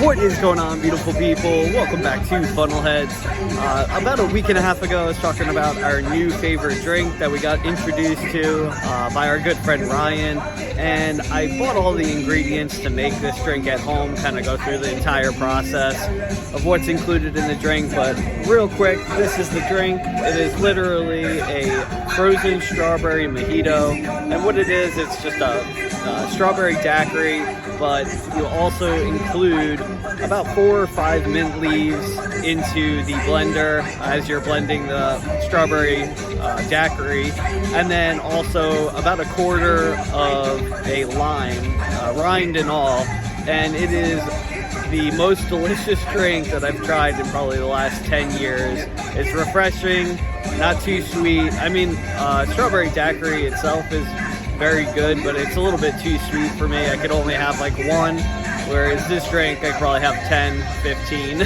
What is going on, beautiful people? Welcome back to Funnelheads. About a week and a half ago, I was talking about our new favorite drink that we got introduced to by our good friend Ryan, and I bought all the ingredients to make this drink at home, kind of go through the entire process of what's included in the drink. But real quick, this is the drink. It is literally a frozen strawberry mojito, and what it is, it's just a strawberry daiquiri, but you also include about 4 or 5 mint leaves into the blender as you're blending the strawberry daiquiri, and then also about 1/4 of a lime, rind and all, and it is the most delicious drink that I've tried in probably the last 10 years. It's refreshing, not too sweet. I mean, strawberry daiquiri itself is very good, but it's a little bit too sweet for me. I could only have like one, whereas this drink I could probably have 10, 15.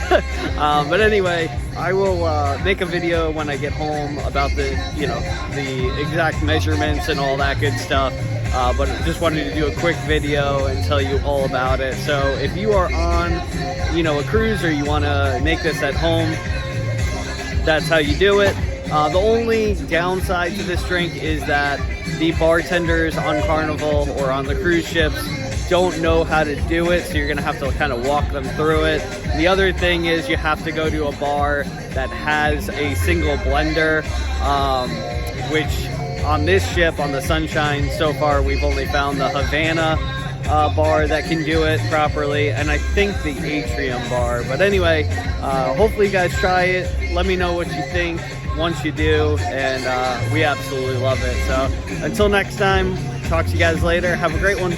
But anyway, I will make a video when I get home about the exact measurements and all that good stuff. But just wanted to do a quick video and tell you all about it. So if you are on, a cruise, or you want to make this at home, that's how you do it. The only downside to this drink is that the bartenders on Carnival or on the cruise ships don't know how to do it, so you're gonna have to kind of walk them through it. The other thing is you have to go to a bar that has a single blender, which on this ship, on the Sunshine, so far we've only found the Havana bar that can do it properly, and I think the Atrium bar. But anyway, hopefully you guys try it. Let me know what you think once you do, and we absolutely love it. So until next time, talk to you guys later. Have a great one.